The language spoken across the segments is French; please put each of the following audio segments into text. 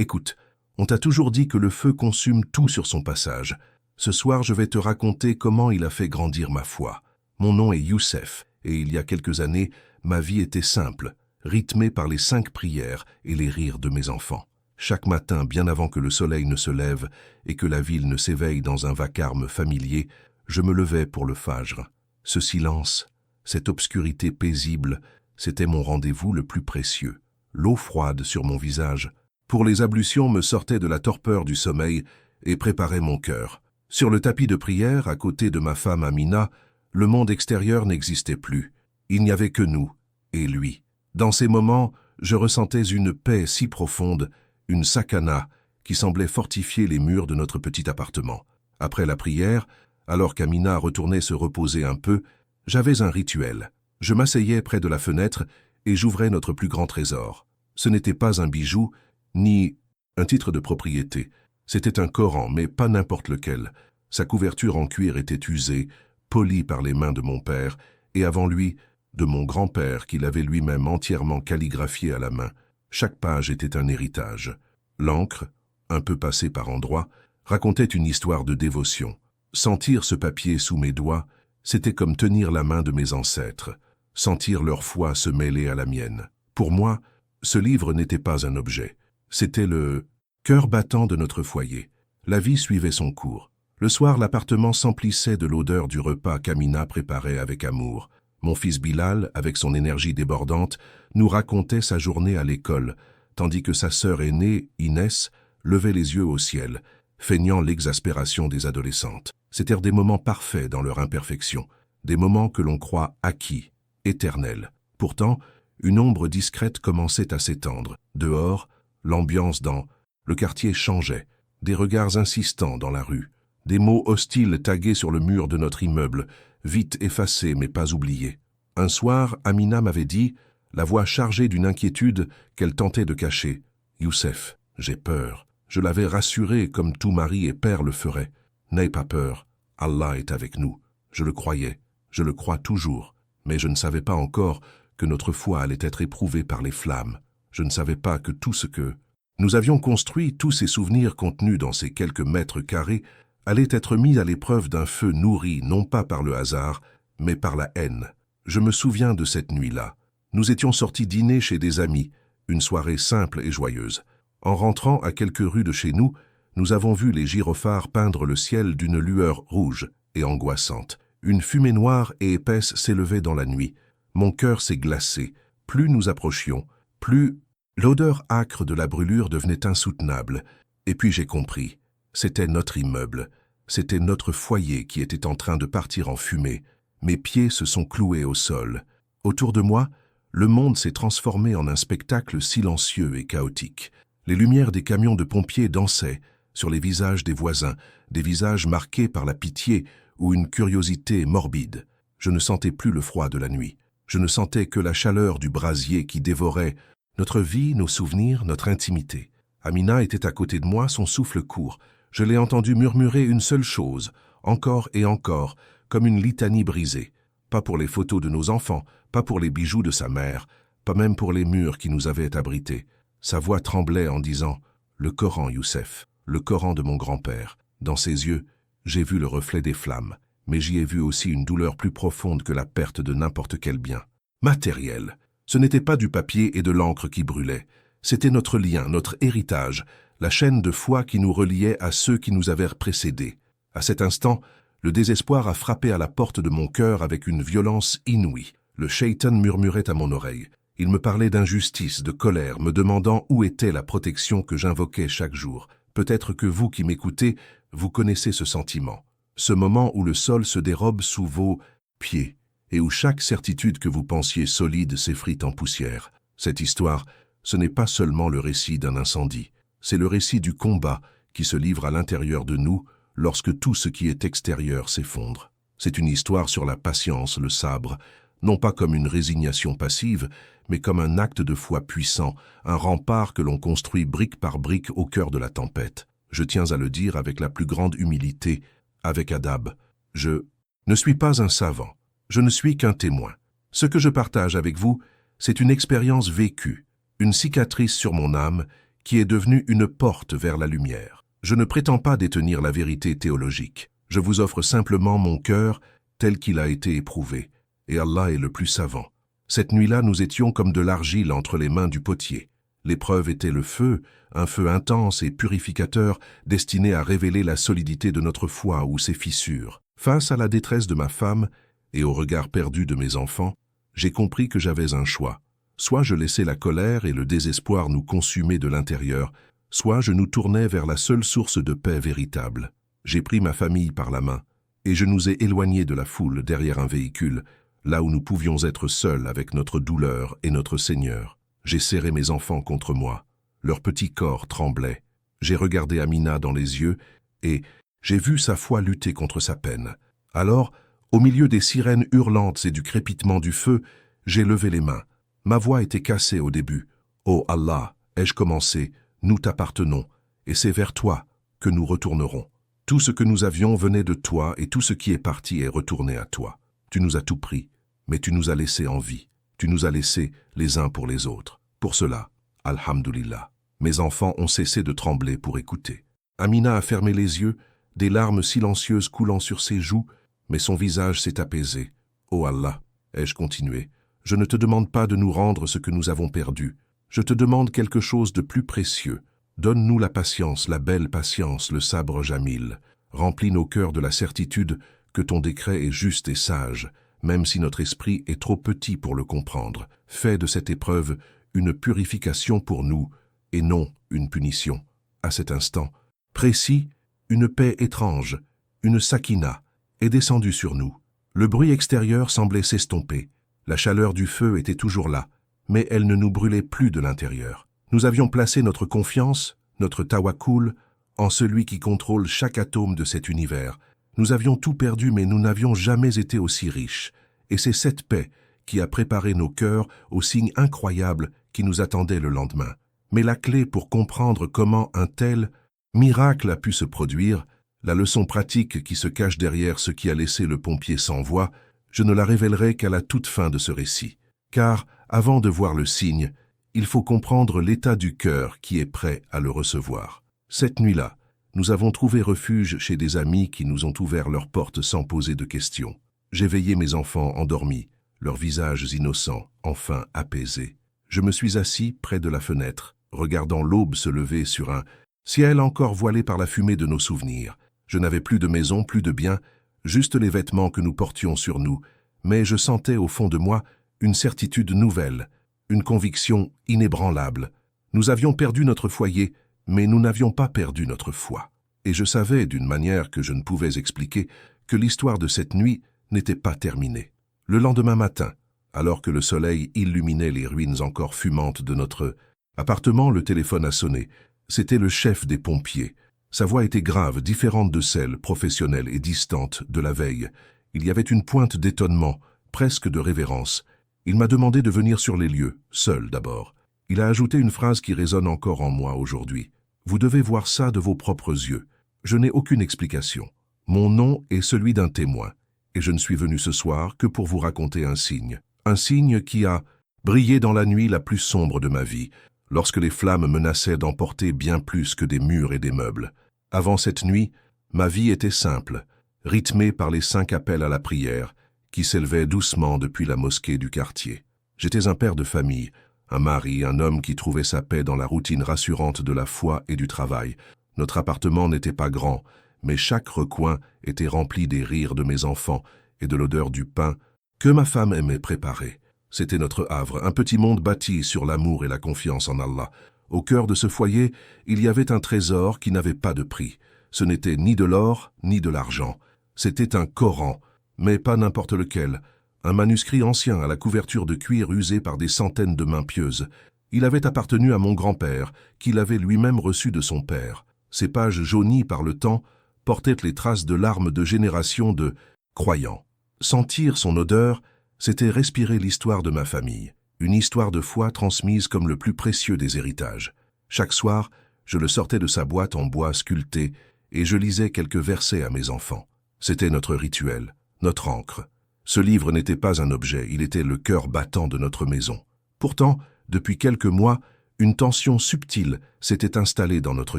Écoute, on t'a toujours dit que le feu consume tout sur son passage. Ce soir, je vais te raconter comment il a fait grandir ma foi. Mon nom est Youssef, et il y a quelques années, ma vie était simple, rythmée par les 5 prières et les rires de mes enfants. Chaque matin, bien avant que le soleil ne se lève et que la ville ne s'éveille dans un vacarme familier, je me levais pour le fajr. Ce silence, cette obscurité paisible, c'était mon rendez-vous le plus précieux. L'eau froide sur mon visage, pour les ablutions, me sortait de la torpeur du sommeil et préparait mon cœur. Sur le tapis de prière, à côté de ma femme Amina, le monde extérieur n'existait plus. Il n'y avait que nous et lui. Dans ces moments, je ressentais une paix si profonde, une sakana qui semblait fortifier les murs de notre petit appartement. Après la prière, alors qu'Amina retournait se reposer un peu, j'avais un rituel. Je m'asseyais près de la fenêtre et j'ouvrais notre plus grand trésor. Ce n'était pas un bijou, ni un titre de propriété. C'était un Coran, mais pas n'importe lequel. Sa couverture en cuir était usée, polie par les mains de mon père, et avant lui, de mon grand-père qui l'avait lui-même entièrement calligraphié à la main. Chaque page était un héritage. L'encre, un peu passée par endroits, racontait une histoire de dévotion. Sentir ce papier sous mes doigts, c'était comme tenir la main de mes ancêtres, sentir leur foi se mêler à la mienne. Pour moi, ce livre n'était pas un objet. C'était le cœur battant de notre foyer. La vie suivait son cours. Le soir, l'appartement s'emplissait de l'odeur du repas qu'Amina préparait avec amour. Mon fils Bilal, avec son énergie débordante, nous racontait sa journée à l'école, tandis que sa sœur aînée, Inès, levait les yeux au ciel, feignant l'exaspération des adolescentes. C'étaient des moments parfaits dans leur imperfection, des moments que l'on croit acquis, éternels. Pourtant, une ombre discrète commençait à s'étendre. Dehors, l'ambiance dans le quartier changeait, des regards insistants dans la rue, des mots hostiles tagués sur le mur de notre immeuble, vite effacés mais pas oubliés. Un soir, Amina m'avait dit, la voix chargée d'une inquiétude qu'elle tentait de cacher. « Youssef, j'ai peur. » Je l'avais rassuré comme tout mari et père le ferait. « N'aie pas peur, Allah est avec nous. » Je le croyais, je le crois toujours, mais je ne savais pas encore que notre foi allait être éprouvée par les flammes. Je ne savais pas que tout ce que nous avions construit, tous ces souvenirs contenus dans ces quelques mètres carrés, allaient être mis à l'épreuve d'un feu nourri non pas par le hasard, mais par la haine. Je me souviens de cette nuit-là. Nous étions sortis dîner chez des amis, une soirée simple et joyeuse. En rentrant à quelques rues de chez nous, nous avons vu les gyrophares peindre le ciel d'une lueur rouge et angoissante. Une fumée noire et épaisse s'élevait dans la nuit. Mon cœur s'est glacé. Plus nous approchions, plus l'odeur âcre de la brûlure devenait insoutenable. Et puis j'ai compris. C'était notre immeuble. C'était notre foyer qui était en train de partir en fumée. Mes pieds se sont cloués au sol. Autour de moi, le monde s'est transformé en un spectacle silencieux et chaotique. Les lumières des camions de pompiers dansaient sur les visages des voisins, des visages marqués par la pitié ou une curiosité morbide. Je ne sentais plus le froid de la nuit. Je ne sentais que la chaleur du brasier qui dévorait notre vie, nos souvenirs, notre intimité. Amina était à côté de moi, son souffle court. Je l'ai entendu murmurer une seule chose, encore et encore, comme une litanie brisée. Pas pour les photos de nos enfants, pas pour les bijoux de sa mère, pas même pour les murs qui nous avaient abrités. Sa voix tremblait en disant « Le Coran, Youssef, le Coran de mon grand-père ». Dans ses yeux, j'ai vu le reflet des flammes, mais j'y ai vu aussi une douleur plus profonde que la perte de n'importe quel bien. Matériel. Ce n'était pas du papier et de l'encre qui brûlaient. C'était notre lien, notre héritage, la chaîne de foi qui nous reliait à ceux qui nous avaient précédés. À cet instant, le désespoir a frappé à la porte de mon cœur avec une violence inouïe. Le shaitan murmurait à mon oreille. Il me parlait d'injustice, de colère, me demandant où était la protection que j'invoquais chaque jour. Peut-être que vous qui m'écoutez, vous connaissez ce sentiment. Ce moment où le sol se dérobe sous vos pieds et où chaque certitude que vous pensiez solide s'effrite en poussière. Cette histoire, ce n'est pas seulement le récit d'un incendie. C'est le récit du combat qui se livre à l'intérieur de nous lorsque tout ce qui est extérieur s'effondre. C'est une histoire sur la patience, le sabre, non pas comme une résignation passive, mais comme un acte de foi puissant, un rempart que l'on construit brique par brique au cœur de la tempête. Je tiens à le dire avec la plus grande humilité, avec adab. Je ne suis pas un savant, je ne suis qu'un témoin. Ce que je partage avec vous, c'est une expérience vécue, une cicatrice sur mon âme qui est devenue une porte vers la lumière. Je ne prétends pas détenir la vérité théologique. Je vous offre simplement mon cœur tel qu'il a été éprouvé, et Allah est le plus savant. Cette nuit-là, nous étions comme de l'argile entre les mains du potier. L'épreuve était le feu, un feu intense et purificateur destiné à révéler la solidité de notre foi ou ses fissures. Face à la détresse de ma femme et au regard perdu de mes enfants, j'ai compris que j'avais un choix. Soit je laissais la colère et le désespoir nous consumer de l'intérieur, soit je nous tournais vers la seule source de paix véritable. J'ai pris ma famille par la main, et je nous ai éloignés de la foule derrière un véhicule, là où nous pouvions être seuls avec notre douleur et notre Seigneur. J'ai serré mes enfants contre moi. Leur petit corps tremblait. J'ai regardé Amina dans les yeux, et j'ai vu sa foi lutter contre sa peine. Alors, au milieu des sirènes hurlantes et du crépitement du feu, j'ai levé les mains. Ma voix était cassée au début. « Oh Allah, ai-je commencé, nous t'appartenons, et c'est vers toi que nous retournerons. Tout ce que nous avions venait de toi, et tout ce qui est parti est retourné à toi. Tu nous as tout pris, mais tu nous as laissés en vie. Tu nous as laissés les uns pour les autres. Pour cela, alhamdulillah. Mes enfants ont cessé de trembler pour écouter. Amina a fermé les yeux, des larmes silencieuses coulant sur ses joues, mais son visage s'est apaisé. « Oh Allah, ai-je continué, je ne te demande pas de nous rendre ce que nous avons perdu. Je te demande quelque chose de plus précieux. Donne-nous la patience, la belle patience, le sabre jamil. Remplis nos cœurs de la certitude que ton décret est juste et sage, même si notre esprit est trop petit pour le comprendre. Fais de cette épreuve une purification pour nous, et non une punition. » À cet instant précis, une paix étrange, une sakina, est descendue sur nous. Le bruit extérieur semblait s'estomper. La chaleur du feu était toujours là, mais elle ne nous brûlait plus de l'intérieur. Nous avions placé notre confiance, notre tawakkul, en celui qui contrôle chaque atome de cet univers. Nous avions tout perdu, mais nous n'avions jamais été aussi riches. Et c'est cette paix qui a préparé nos cœurs aux signes incroyables qui nous attendaient le lendemain. Mais la clé pour comprendre comment un tel miracle a pu se produire, la leçon pratique qui se cache derrière ce qui a laissé le pompier sans voix, je ne la révélerai qu'à la toute fin de ce récit. Car, avant de voir le signe, il faut comprendre l'état du cœur qui est prêt à le recevoir. Cette nuit-là, nous avons trouvé refuge chez des amis qui nous ont ouvert leurs portes sans poser de questions. J'ai veillé mes enfants endormis, leurs visages innocents, enfin apaisés. Je me suis assis près de la fenêtre, regardant l'aube se lever sur un ciel encore voilé par la fumée de nos souvenirs. Je n'avais plus de maison, plus de biens, juste les vêtements que nous portions sur nous, mais je sentais au fond de moi une certitude nouvelle, une conviction inébranlable. Nous avions perdu notre foyer, mais nous n'avions pas perdu notre foi. Et je savais, d'une manière que je ne pouvais expliquer, que l'histoire de cette nuit n'était pas terminée. Le lendemain matin, alors que le soleil illuminait les ruines encore fumantes de notre appartement, le téléphone a sonné. C'était le chef des pompiers. Sa voix était grave, différente de celle, professionnelle et distante, de la veille. Il y avait une pointe d'étonnement, presque de révérence. Il m'a demandé de venir sur les lieux, seul d'abord. Il a ajouté une phrase qui résonne encore en moi aujourd'hui. « Vous devez voir ça de vos propres yeux. Je n'ai aucune explication. Mon nom est celui d'un témoin, et je ne suis venu ce soir que pour vous raconter un signe. Un signe qui a brillé dans la nuit la plus sombre de ma vie, lorsque les flammes menaçaient d'emporter bien plus que des murs et des meubles. Avant cette nuit, ma vie était simple, rythmée par les 5 appels à la prière, qui s'élevaient doucement depuis la mosquée du quartier. J'étais un père de famille, un mari, un homme qui trouvait sa paix dans la routine rassurante de la foi et du travail. Notre appartement n'était pas grand, mais chaque recoin était rempli des rires de mes enfants et de l'odeur du pain que ma femme aimait préparer. C'était notre havre, un petit monde bâti sur l'amour et la confiance en Allah. Au cœur de ce foyer, il y avait un trésor qui n'avait pas de prix. Ce n'était ni de l'or, ni de l'argent. C'était un Coran, mais pas n'importe lequel. Un manuscrit ancien à la couverture de cuir usé par des centaines de mains pieuses. Il avait appartenu à mon grand-père, qui l'avait lui-même reçu de son père. Ces pages jaunies par le temps portaient les traces de larmes de générations de croyants. Sentir son odeur, c'était respirer l'histoire de ma famille, une histoire de foi transmise comme le plus précieux des héritages. Chaque soir, je le sortais de sa boîte en bois sculpté et je lisais quelques versets à mes enfants. C'était notre rituel, notre ancre. Ce livre n'était pas un objet, il était le cœur battant de notre maison. Pourtant, depuis quelques mois, Une tension subtile s'était installée dans notre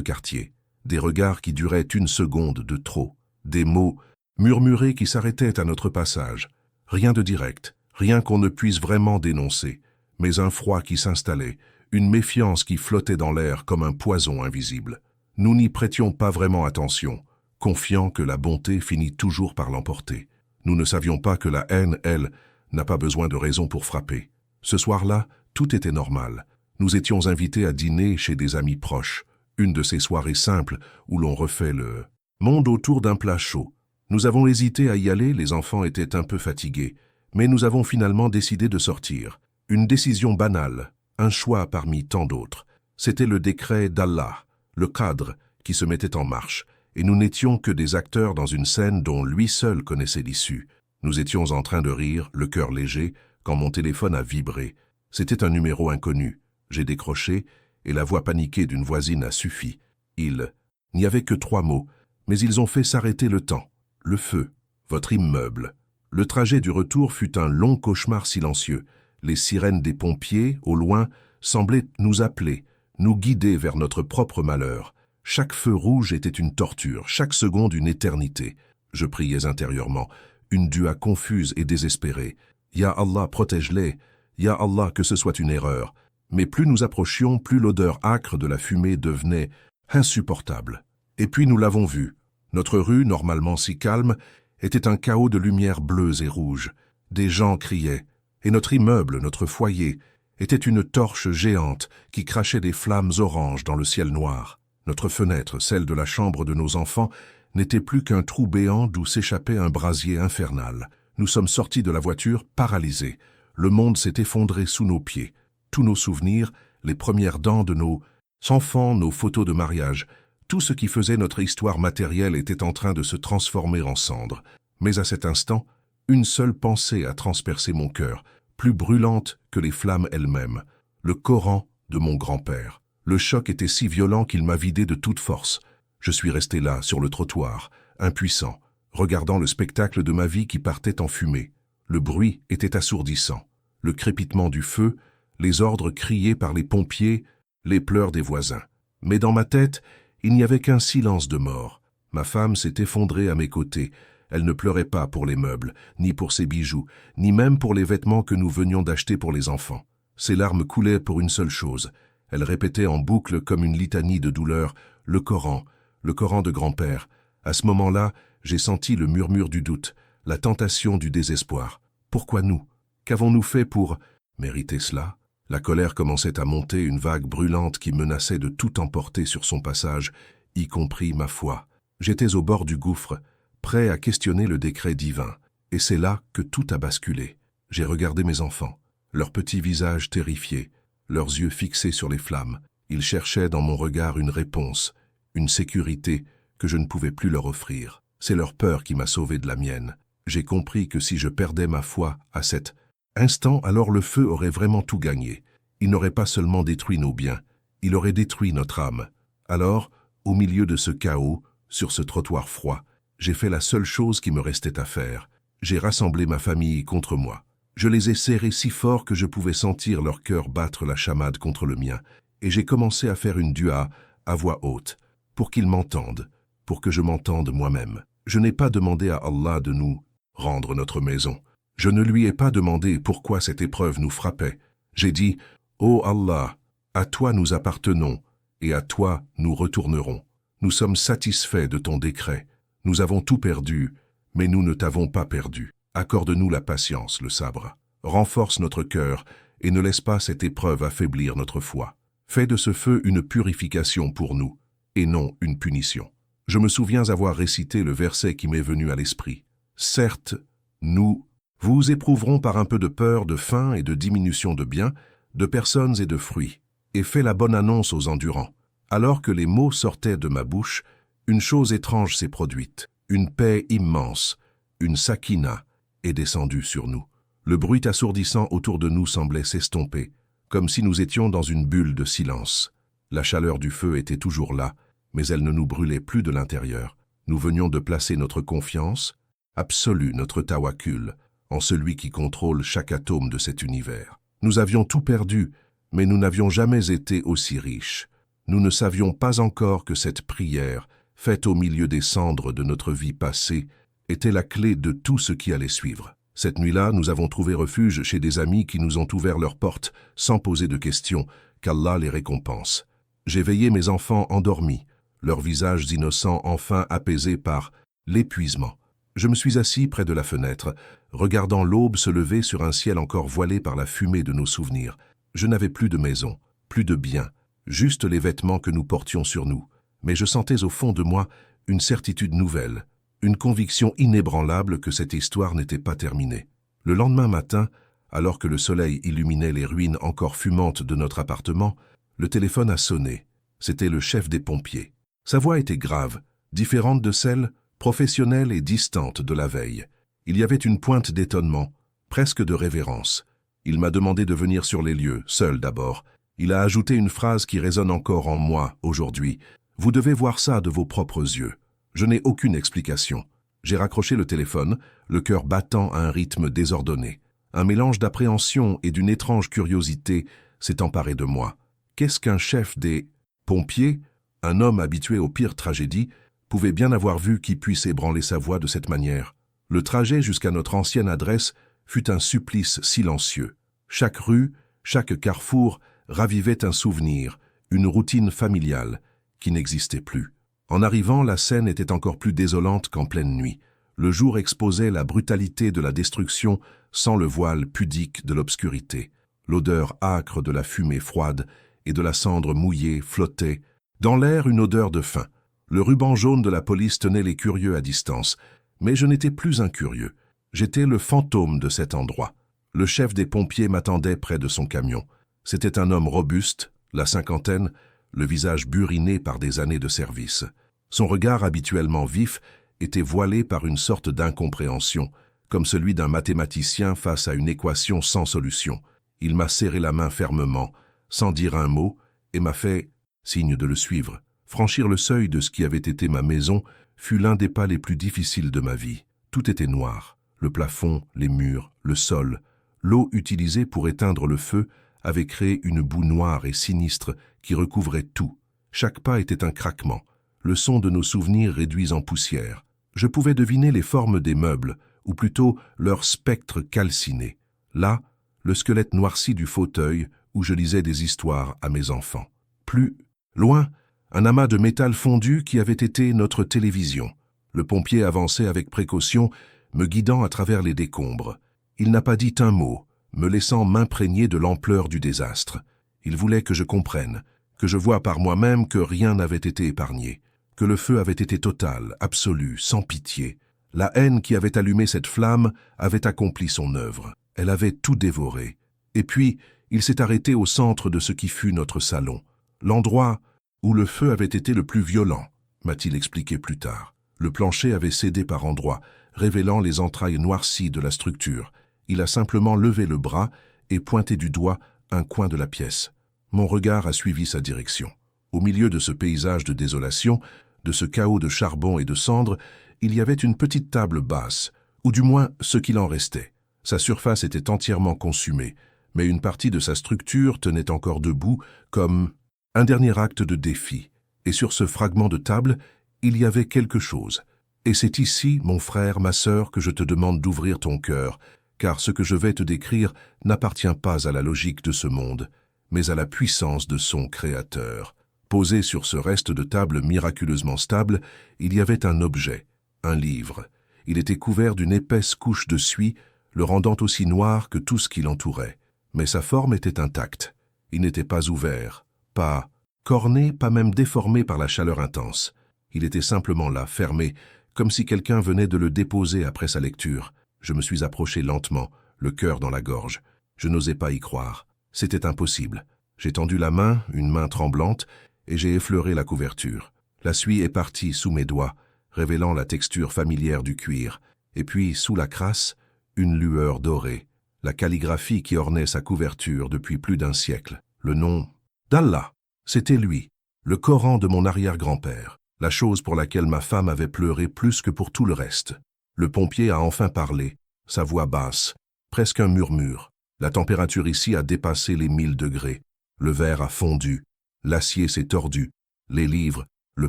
quartier. Des regards qui duraient une seconde de trop. Des mots murmurés qui s'arrêtaient à notre passage. Rien de direct, rien qu'on ne puisse vraiment dénoncer, mais un froid qui s'installait, une méfiance qui flottait dans l'air comme un poison invisible. Nous n'y prêtions pas vraiment attention, confiants que la bonté finit toujours par l'emporter. Nous ne savions pas que la haine, elle, n'a pas besoin de raison pour frapper. Ce soir-là, tout était normal. Nous étions invités à dîner chez des amis proches, une de ces soirées simples où l'on refait le monde autour d'un plat chaud. Nous avons hésité à y aller, les enfants étaient un peu fatigués, mais nous avons finalement décidé de sortir. Une décision banale, un choix parmi tant d'autres. C'était le décret d'Allah, le cadre qui se mettait en marche, et nous n'étions que des acteurs dans une scène dont lui seul connaissait l'issue. Nous étions en train de rire, le cœur léger, quand mon téléphone a vibré. C'était un numéro inconnu. J'ai décroché, et la voix paniquée d'une voisine a suffi. Il n'y avait que 3 mots, mais ils ont fait s'arrêter le temps. Le feu, votre immeuble. Le trajet du retour fut un long cauchemar silencieux. Les sirènes des pompiers, au loin, semblaient nous appeler, nous guider vers notre propre malheur. Chaque feu rouge était une torture, chaque seconde une éternité. Je priais intérieurement, une dua confuse et désespérée. Ya Allah, protège-les. Ya Allah, que ce soit une erreur. Mais plus nous approchions, plus l'odeur âcre de la fumée devenait insupportable. Et puis nous l'avons vu. Notre rue, normalement si calme, était un chaos de lumières bleues et rouges. Des gens criaient, et notre immeuble, notre foyer, était une torche géante qui crachait des flammes oranges dans le ciel noir. Notre fenêtre, celle de la chambre de nos enfants, n'était plus qu'un trou béant d'où s'échappait un brasier infernal. Nous sommes sortis de la voiture paralysés. Le monde s'est effondré sous nos pieds. Tous nos souvenirs, les premières dents de nos enfants, nos photos de mariage, tout ce qui faisait notre histoire matérielle était en train de se transformer en cendres. Mais à cet instant, une seule pensée a transpercé mon cœur, plus brûlante que les flammes elles-mêmes, le Coran de mon grand-père. Le choc était si violent qu'il m'a vidé de toute force. Je suis resté là, sur le trottoir, impuissant, regardant le spectacle de ma vie qui partait en fumée. Le bruit était assourdissant. Le crépitement du feu, les ordres criés par les pompiers, les pleurs des voisins. Mais dans ma tête, il n'y avait qu'un silence de mort. Ma femme s'est effondrée à mes côtés. Elle ne pleurait pas pour les meubles, ni pour ses bijoux, ni même pour les vêtements que nous venions d'acheter pour les enfants. Ses larmes coulaient pour une seule chose. Elle répétait en boucle comme une litanie de douleur, le Coran de grand-père. À ce moment-là, j'ai senti le murmure du doute, la tentation du désespoir. Pourquoi nous? Qu'avons-nous fait pour mériter cela? La colère commençait à monter, une vague brûlante qui menaçait de tout emporter sur son passage, y compris ma foi. J'étais au bord du gouffre, prêt à questionner le décret divin. Et c'est là que tout a basculé. J'ai regardé mes enfants, leurs petits visages terrifiés, leurs yeux fixés sur les flammes. Ils cherchaient dans mon regard une réponse, une sécurité que je ne pouvais plus leur offrir. C'est leur peur qui m'a sauvé de la mienne. J'ai compris que si je perdais ma foi à cet instant, alors le feu aurait vraiment tout gagné. Il n'aurait pas seulement détruit nos biens, il aurait détruit notre âme. Alors, au milieu de ce chaos, sur ce trottoir froid, j'ai fait la seule chose qui me restait à faire. J'ai rassemblé ma famille contre moi. Je les ai serrés si fort que je pouvais sentir leur cœur battre la chamade contre le mien, et j'ai commencé à faire une dua à voix haute, pour qu'ils m'entendent, pour que je m'entende moi-même. Je n'ai pas demandé à Allah de nous rendre notre maison. Je ne lui ai pas demandé pourquoi cette épreuve nous frappait. J'ai dit, « Ô Allah, à toi nous appartenons, et à toi nous retournerons. Nous sommes satisfaits de ton décret. Nous avons tout perdu, mais nous ne t'avons pas perdu. Accorde-nous la patience, le sabre. Renforce notre cœur et ne laisse pas cette épreuve affaiblir notre foi. Fais de ce feu une purification pour nous, et non une punition. » Je me souviens avoir récité le verset qui m'est venu à l'esprit. « Certes, nous vous éprouverons par un peu de peur, de faim et de diminution de biens, de personnes et de fruits, et fais la bonne annonce aux endurants. » Alors que les mots sortaient de ma bouche, une chose étrange s'est produite. Une paix immense, une sakina, est descendue sur nous. Le bruit assourdissant autour de nous semblait s'estomper, comme si nous étions dans une bulle de silence. La chaleur du feu était toujours là, mais elle ne nous brûlait plus de l'intérieur. Nous venions de placer notre confiance absolue, notre tawakkul, en celui qui contrôle chaque atome de cet univers. Nous avions tout perdu, Mais nous n'avions jamais été aussi riches. Nous ne savions pas encore que cette prière, faite au milieu des cendres de notre vie passée, était la clé de tout ce qui allait suivre. Cette nuit-là, nous avons trouvé refuge chez des amis qui nous ont ouvert leurs portes sans poser de questions, qu'Allah les récompense. J'ai veillé mes enfants endormis, leurs visages innocents enfin apaisés par l'épuisement. Je me suis assis près de la fenêtre, regardant l'aube se lever sur un ciel encore voilé par la fumée de nos souvenirs. Je n'avais plus de maison, plus de biens, juste les vêtements que nous portions sur nous. Mais je sentais au fond de moi une certitude nouvelle, une conviction inébranlable que cette histoire n'était pas terminée. Le lendemain matin, alors que le soleil illuminait les ruines encore fumantes de notre appartement, le téléphone a sonné. C'était le chef des pompiers. Sa voix était grave, différente de celle, professionnelle et distante de la veille. Il y avait une pointe d'étonnement, presque de révérence. Il m'a demandé de venir sur les lieux, seul d'abord. Il a ajouté une phrase qui résonne encore en moi aujourd'hui. « Vous devez voir ça de vos propres yeux. » Je n'ai aucune explication. J'ai raccroché le téléphone, le cœur battant à un rythme désordonné. Un mélange d'appréhension et d'une étrange curiosité s'est emparé de moi. Qu'est-ce qu'un chef des pompiers, un homme habitué aux pires tragédies, pouvait bien avoir vu qui puisse ébranler sa voix de cette manière? Le trajet jusqu'à notre ancienne adresse fut un supplice silencieux. Chaque rue, chaque carrefour ravivait un souvenir, une routine familiale qui n'existait plus. En arrivant, la scène était encore plus désolante qu'en pleine nuit. Le jour exposait la brutalité de la destruction sans le voile pudique de l'obscurité. L'odeur âcre de la fumée froide et de la cendre mouillée flottait. Dans l'air, une odeur de faim. Le ruban jaune de la police tenait les curieux à distance. Mais je n'étais plus un curieux. J'étais le fantôme de cet endroit. Le chef des pompiers m'attendait près de son camion. C'était un homme robuste, la cinquantaine, le visage buriné par des années de service. Son regard habituellement vif était voilé par une sorte d'incompréhension, comme celui d'un mathématicien face à une équation sans solution. Il m'a serré la main fermement, sans dire un mot, et m'a fait signe de le suivre. Franchir le seuil de ce qui avait été ma maison fut l'un des pas les plus difficiles de ma vie. Tout était noir, le plafond, les murs, le sol. L'eau utilisée pour éteindre le feu avait créé une boue noire et sinistre qui recouvrait tout. Chaque pas était un craquement, le son de nos souvenirs réduits en poussière. Je pouvais deviner les formes des meubles, ou plutôt leur spectre calciné. Là, le squelette noirci du fauteuil où je lisais des histoires à mes enfants. Plus loin, un amas de métal fondu qui avait été notre télévision. Le pompier avançait avec précaution, me guidant à travers les décombres. Il n'a pas dit un mot, me laissant m'imprégner de l'ampleur du désastre. Il voulait que je comprenne, que je voie par moi-même que rien n'avait été épargné, que le feu avait été total, absolu, sans pitié. La haine qui avait allumé cette flamme avait accompli son œuvre. Elle avait tout dévoré. Et puis, il s'est arrêté au centre de ce qui fut notre salon. L'endroit où le feu avait été le plus violent, m'a-t-il expliqué plus tard. Le plancher avait cédé par endroits, révélant les entrailles noircies de la structure. Il a simplement levé le bras et pointé du doigt un coin de la pièce. Mon regard a suivi sa direction. Au milieu de ce paysage de désolation, de ce chaos de charbon et de cendres, il y avait une petite table basse, ou du moins ce qu'il en restait. Sa surface était entièrement consumée, mais une partie de sa structure tenait encore debout comme un dernier acte de défi. Et sur ce fragment de table, il y avait quelque chose. Et c'est ici, mon frère, ma sœur, que je te demande d'ouvrir ton cœur, car ce que je vais te décrire n'appartient pas à la logique de ce monde, mais à la puissance de son Créateur. Posé sur ce reste de table miraculeusement stable, il y avait un objet, un livre. Il était couvert d'une épaisse couche de suie, le rendant aussi noir que tout ce qui l'entourait. Mais sa forme était intacte. Il n'était pas ouvert, pas corné, pas même déformé par la chaleur intense. Il était simplement là, fermé, comme si quelqu'un venait de le déposer après sa lecture. Je me suis approché lentement, le cœur dans la gorge. Je n'osais pas y croire. C'était impossible. J'ai tendu la main, une main tremblante, et j'ai effleuré la couverture. La suie est partie sous mes doigts, révélant la texture familière du cuir. Et puis, sous la crasse, une lueur dorée. La calligraphie qui ornait sa couverture depuis plus d'un siècle. Le nom d'Allah. C'était lui, le Coran de mon arrière-grand-père. La chose pour laquelle ma femme avait pleuré plus que pour tout le reste. Le pompier a enfin parlé, sa voix basse, presque un murmure. La température ici a dépassé les 1000 degrés. Le verre a fondu, l'acier s'est tordu, les livres, le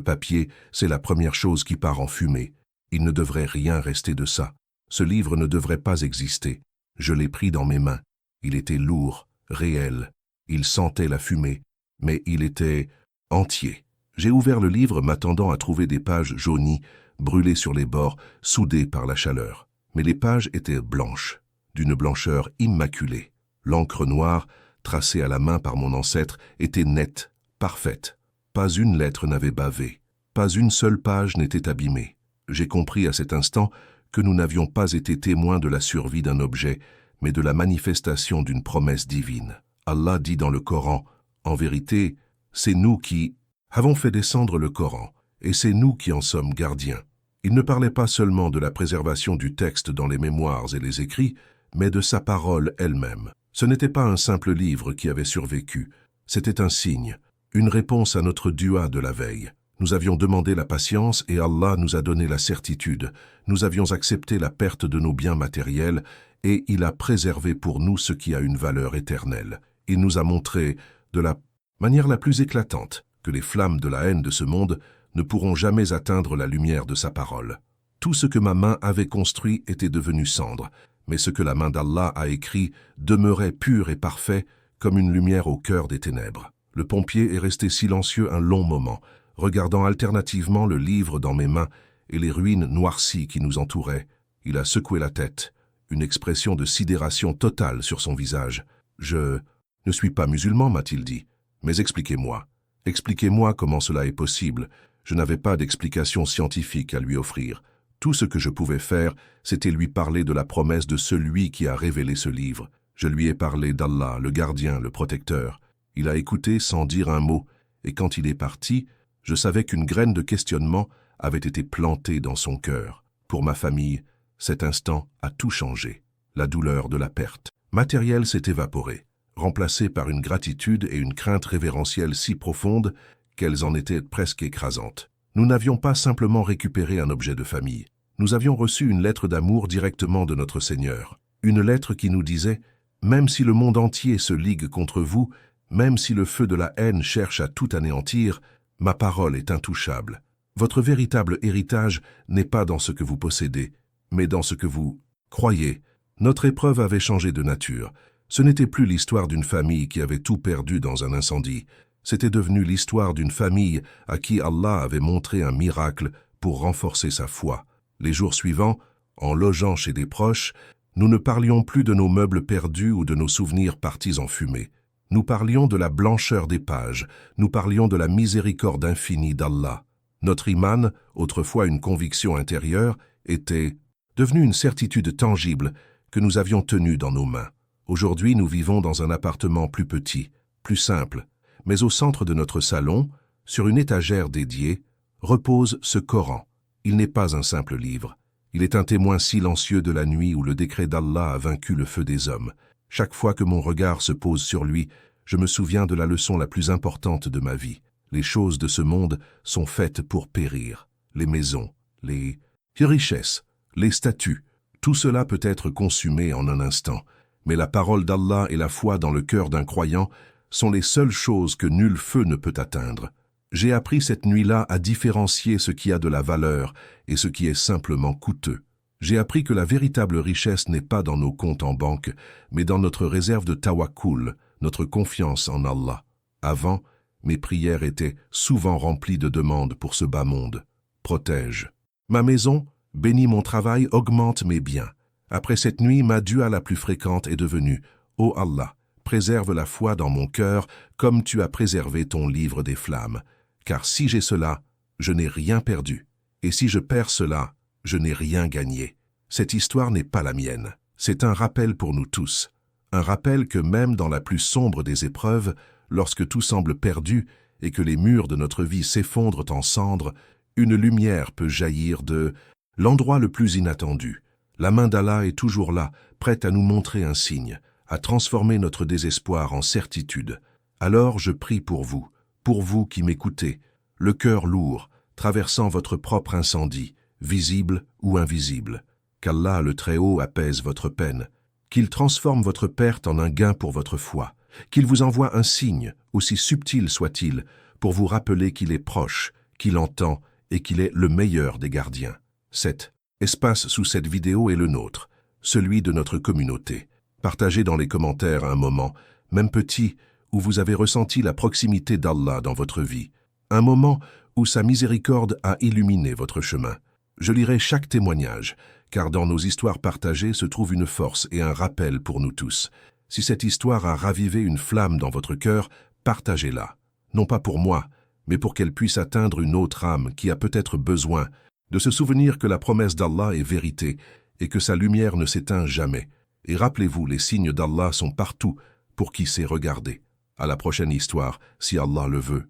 papier, c'est la première chose qui part en fumée. Il ne devrait rien rester de ça. Ce livre ne devrait pas exister. Je l'ai pris dans mes mains. Il était lourd, réel. Il sentait la fumée, mais il était entier. J'ai ouvert le livre m'attendant à trouver des pages jaunies, brûlées sur les bords, soudées par la chaleur. Mais les pages étaient blanches, d'une blancheur immaculée. L'encre noire, tracée à la main par mon ancêtre, était nette, parfaite. Pas une lettre n'avait bavé. Pas une seule page n'était abîmée. J'ai compris à cet instant que nous n'avions pas été témoins de la survie d'un objet, mais de la manifestation d'une promesse divine. Allah dit dans le Coran, « En vérité, c'est nous qui avons fait descendre le Coran, et c'est nous qui en sommes gardiens. » Il ne parlait pas seulement de la préservation du texte dans les mémoires et les écrits, mais de sa parole elle-même. Ce n'était pas un simple livre qui avait survécu, c'était un signe, une réponse à notre dua de la veille. Nous avions demandé la patience et Allah nous a donné la certitude. Nous avions accepté la perte de nos biens matériels et il a préservé pour nous ce qui a une valeur éternelle. Il nous a montré, de la manière la plus éclatante, que les flammes de la haine de ce monde ne pourront jamais atteindre la lumière de sa parole. Tout ce que ma main avait construit était devenu cendre, mais ce que la main d'Allah a écrit demeurait pur et parfait comme une lumière au cœur des ténèbres. Le pompier est resté silencieux un long moment, regardant alternativement le livre dans mes mains et les ruines noircies qui nous entouraient. Il a secoué la tête, une expression de sidération totale sur son visage. « Je ne suis pas musulman, m'a-t-il dit. Mais expliquez-moi. Expliquez-moi comment cela est possible. Je n'avais pas d'explication scientifique à lui offrir. Tout ce que je pouvais faire, c'était lui parler de la promesse de celui qui a révélé ce livre. Je lui ai parlé d'Allah, le gardien, le protecteur. Il a écouté sans dire un mot, et quand il est parti, je savais qu'une graine de questionnement avait été plantée dans son cœur. Pour ma famille, cet instant a tout changé. La douleur de la perte matérielle s'est évaporée, remplacée par une gratitude et une crainte révérentielle si profondes qu'elles en étaient presque écrasantes. Nous n'avions pas simplement récupéré un objet de famille. Nous avions reçu une lettre d'amour directement de notre Seigneur. Une lettre qui nous disait « Même si le monde entier se ligue contre vous, même si le feu de la haine cherche à tout anéantir, ma parole est intouchable. Votre véritable héritage n'est pas dans ce que vous possédez, mais dans ce que vous croyez. » Notre épreuve avait changé de nature. Ce n'était plus l'histoire d'une famille qui avait tout perdu dans un incendie. C'était devenu l'histoire d'une famille à qui Allah avait montré un miracle pour renforcer sa foi. Les jours suivants, en logeant chez des proches, nous ne parlions plus de nos meubles perdus ou de nos souvenirs partis en fumée. Nous parlions de la blancheur des pages, nous parlions de la miséricorde infinie d'Allah. Notre iman, autrefois une conviction intérieure, était devenue une certitude tangible que nous avions tenue dans nos mains. Aujourd'hui, nous vivons dans un appartement plus petit, plus simple, mais au centre de notre salon, sur une étagère dédiée, repose ce Coran. Il n'est pas un simple livre. Il est un témoin silencieux de la nuit où le décret d'Allah a vaincu le feu des hommes. Chaque fois que mon regard se pose sur lui, je me souviens de la leçon la plus importante de ma vie. Les choses de ce monde sont faites pour périr. Les maisons, les richesses, les statues, tout cela peut être consumé en un instant. Mais la parole d'Allah et la foi dans le cœur d'un croyant sont les seules choses que nul feu ne peut atteindre. J'ai appris cette nuit-là à différencier ce qui a de la valeur et ce qui est simplement coûteux. J'ai appris que la véritable richesse n'est pas dans nos comptes en banque, mais dans notre réserve de tawakkul, notre confiance en Allah. Avant, mes prières étaient souvent remplies de demandes pour ce bas monde. Protège ma maison, bénis mon travail, augmente mes biens. Après cette nuit, ma dua la plus fréquente est devenue « Ô Allah, préserve la foi dans mon cœur comme tu as préservé ton livre des flammes. Car si j'ai cela, je n'ai rien perdu. Et si je perds cela, je n'ai rien gagné. » Cette histoire n'est pas la mienne. C'est un rappel pour nous tous. Un rappel que même dans la plus sombre des épreuves, lorsque tout semble perdu et que les murs de notre vie s'effondrent en cendres, une lumière peut jaillir de l'endroit le plus inattendu. La main d'Allah est toujours là, prête à nous montrer un signe, à transformer notre désespoir en certitude. Alors je prie pour vous qui m'écoutez, le cœur lourd, traversant votre propre incendie, visible ou invisible. Qu'Allah le Très-Haut apaise votre peine, qu'il transforme votre perte en un gain pour votre foi, qu'il vous envoie un signe, aussi subtil soit-il, pour vous rappeler qu'il est proche, qu'il entend et qu'il est le meilleur des gardiens. 7. Espace sous cette vidéo est le nôtre, celui de notre communauté. Partagez dans les commentaires un moment, même petit, où vous avez ressenti la proximité d'Allah dans votre vie. Un moment où sa miséricorde a illuminé votre chemin. Je lirai chaque témoignage, car dans nos histoires partagées se trouve une force et un rappel pour nous tous. Si cette histoire a ravivé une flamme dans votre cœur, partagez-la. Non pas pour moi, mais pour qu'elle puisse atteindre une autre âme qui a peut-être besoin de se souvenir que la promesse d'Allah est vérité et que sa lumière ne s'éteint jamais. Et rappelez-vous, les signes d'Allah sont partout pour qui sait regarder. À la prochaine histoire, si Allah le veut.